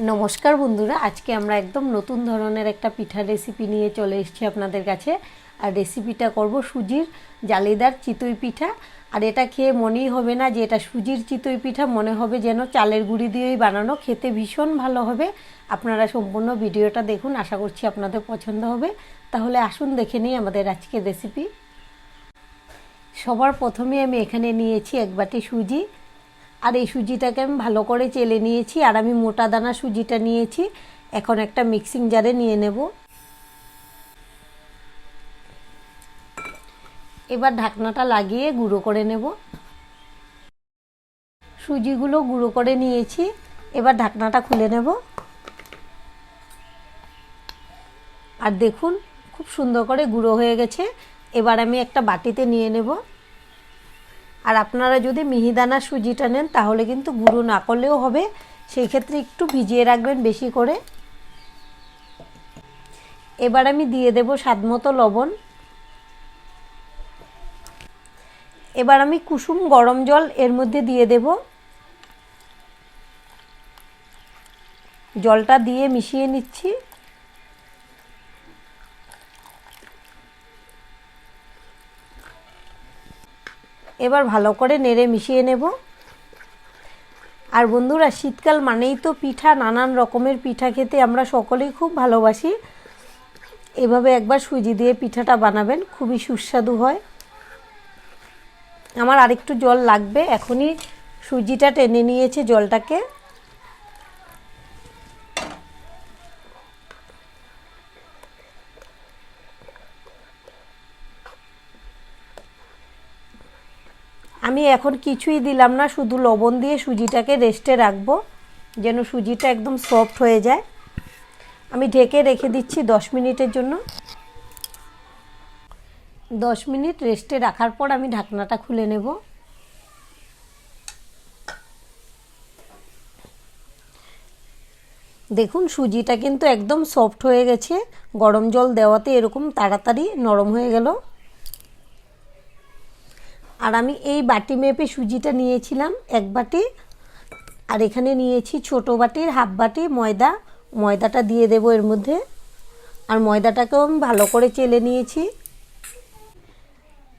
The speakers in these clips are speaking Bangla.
নমস্কার বন্ধুরা, আজকে আমরা একদম নতুন ধরনের একটা পিঠার রেসিপি নিয়ে চলে এসেছি আপনাদের কাছে। আর রেসিপিটা করব সুজির জালিদার চিতই পিঠা। আর এটা খেয়ে মনেই হবে না যে এটা সুজির চিতই পিঠা, মনে হবে যেন চালের গুঁড়ি দিয়েই বানানো। খেতে ভীষণ ভালো হবে। আপনারা সম্পূর্ণ ভিডিওটা দেখুন, আশা করছি আপনাদের পছন্দ হবে। তাহলে আসুন দেখে নিই আমাদের আজকের রেসিপি। সবার প্রথমে আমি এখানে নিয়েছি এক বাটি সুজি। আর এই সুজিটাকে আমি ভালো করে চেলে নিয়েছি। আর আমি মোটা দানা সুজিটা নিয়েছি। এখন একটা মিক্সিং জারে নিয়ে নেব। এবার ঢাকনাটা লাগিয়ে গুঁড়ো করে নেব। সুজিগুলো গুঁড়ো করে নিয়েছি। এবার ঢাকনাটা খুলে নেব। আর দেখুন, খুব সুন্দর করে গুঁড়ো হয়ে গেছে। এবার আমি একটা বাটিতে নিয়ে নেব। আর আপনারা যদি মিহিদানা সুজিটা নেন তাহলে কিন্তু গুঁড়ো না করলেও হবে, সেই ক্ষেত্রে একটু ভিজিয়ে রাখবেন বেশি করে। এবার আমি দিয়ে দেব স্বাদমতো লবণ। এবার আমি কুসুম গরম জল এর মধ্যে দিয়ে দেব। জলটা দিয়ে মিশিয়ে নিচ্ছি। এবার ভালো করে নেড়ে মিশিয়ে নেব। আর বন্ধুরা, শীতকাল মানেই তো পিঠা, নানান রকমের পিঠা খেতে আমরা সকলেই খুব ভালোবাসি। এভাবে একবার সুজি দিয়ে পিঠাটা বানাবেন, খুবই সুস্বাদু হয়। আমার আরেকটু জল লাগবে, এখনই সুজিটা টেনে নিয়েছে জলটাকে। আমি এখন কিছুই দিলাম না, শুধু লবণ দিয়ে সুজিটাকে রেস্টে রাখবো যেন সুজিটা একদম সফট হয়ে যায়। আমি ঢেকে রেখে দিচ্ছি 10 মিনিটের জন্য। 10 মিনিট রেস্টে রাখার পর আমি ঢাকনাটা খুলে নেব। দেখুন, সুজিটা কিন্তু একদম সফট হয়ে গেছে। গরম জল দেওয়াতে এরকম তাড়াতাড়ি নরম হয়ে গেল। আর আমি এই বাটি মেপে সুজিটা নিয়েছিলাম এক বাটি। আর এখানে নিয়েছি ছোট বাটির হাফ বাটি ময়দা। ময়দাটা দিয়ে দেব এর মধ্যে। আর ময়দাটাকেও আমি ভালো করে চেলে নিয়েছি।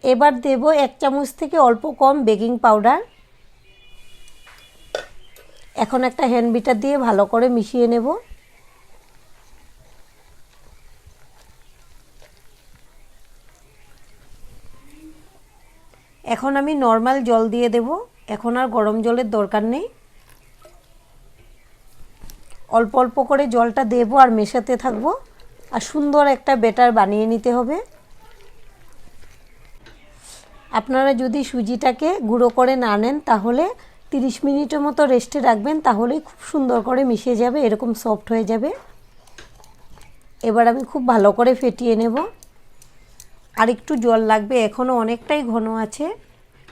এবার দেব 1 চামচ থেকে অল্প কম বেকিং পাউডার। এখন একটা হ্যান্ড বিটার দিয়ে ভালো করে মিশিয়ে নেব। এখন আমি নর্মাল জল দিয়ে দেব। এখন আর গরম জলের দরকার নেই। অল্প অল্প করে জলটা দেব আর মেশাতে থাকবো। আর সুন্দর একটা ব্যাটার বানিয়ে নিতে হবে। আপনারা যদি সুজিটাকে গুঁড়ো করে না নেন তাহলে 30 মিনিটের মতো রেস্টে রাখবেন, তাহলেই খুব সুন্দর করে মিশে যাবে, এরকম সফট হয়ে যাবে। এবার আমি খুব ভালো করে ফেটিয়ে নেব। আর একটু জল লাগবে, এখনও অনেকটাই ঘন আছে,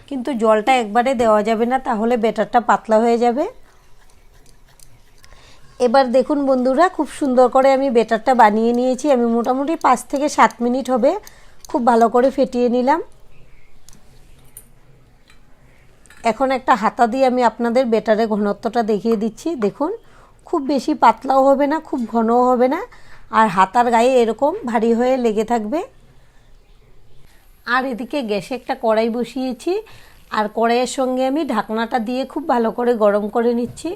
কিন্তু জলটা একবারে দেওয়া যাবে না, তাহলে ব্যাটারটা পাতলা হয়ে যাবে। এবার দেখুন বন্ধুরা, খুব সুন্দর করে আমি ব্যাটারটা বানিয়ে নিয়েছি। আমি মোটামুটি 5 থেকে 7 মিনিট হবে খুব ভালো করে ফেটিয়ে নিলাম। এখন একটা হাতা দিয়ে আমি আপনাদের ব্যাটারের ঘনত্বটা দেখিয়ে দিচ্ছি। দেখুন, খুব বেশি পাতলাও হবে না, খুব ঘনও হবে না। আর হাতার গায়ে এরকম ভারী হয়ে লেগে থাকবে। আর এদিকে গ্যাসে একটা কড়াই বসিয়েছি। আর কড়াইয়ের সঙ্গে আমি ঢাকনাটা দিয়ে খুব ভালো করে গরম করে নিচ্ছি।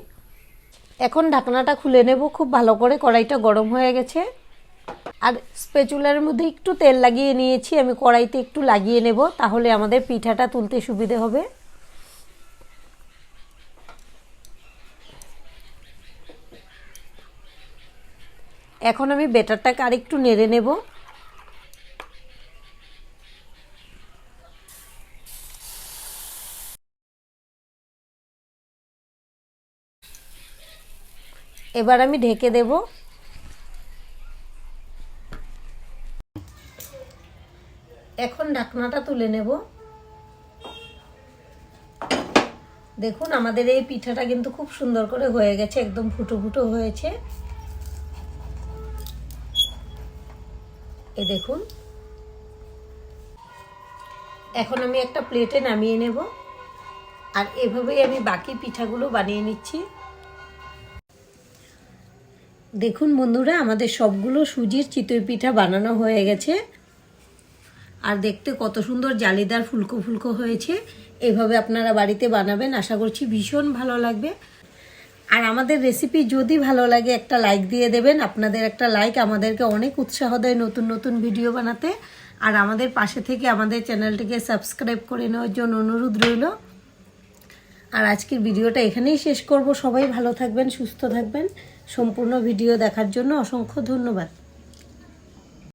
এখন ঢাকনাটা খুলে নেব। খুব ভালো করে কড়াইটা গরম হয়ে গেছে। আর স্প্যাচুলার মধ্যে একটু তেল লাগিয়ে নিয়েছি। আমি কড়াইতে একটু লাগিয়ে নেব, তাহলে আমাদের পিঠাটা তুলতে সুবিধে হবে। এখন আমি ব্যাটারটাকে আরেকটু নেড়ে নেব। এবার আমি ঢেকে দেব। এখন ঢাকনাটা তুলে নেব। দেখুন, আমাদের এই পিঠাটা কিন্তু খুব সুন্দর করে হয়ে গেছে, একদম ফুটো ফুটো হয়েছে। এই দেখুন, এখন আমি একটা প্লেটে নামিয়ে নেব। আর এভাবেই আমি বাকি পিঠাগুলো বানিয়ে নিচ্ছি। দেখুন বন্ধুরা, আমাদের সবগুলো সুজির চিতই পিঠা বানানো হয়ে গেছে। আর দেখতে কত সুন্দর জালিদার ফুলকো ফুলকো হয়েছে। এভাবে আপনারা বাড়িতে বানাবেন, আশা করছি ভীষণ ভালো লাগবে। আর আমাদের রেসিপি যদি ভালো লাগে একটা লাইক দিয়ে দেবেন। আপনাদের একটা লাইক আমাদেরকে অনেক উৎসাহ দেয় নতুন নতুন ভিডিও বানাতে। আর আমাদের পাশে থেকে আমাদের চ্যানেলটিকে সাবস্ক্রাইব করে নেওয়ার জন্য অনুরোধ রইল। আর আজকের ভিডিওটা এখানেই শেষ করব। সবাই ভালো থাকবেন, সুস্থ থাকবেন। সম্পূর্ণ ভিডিও দেখার জন্য অসংখ্য ধন্যবাদ।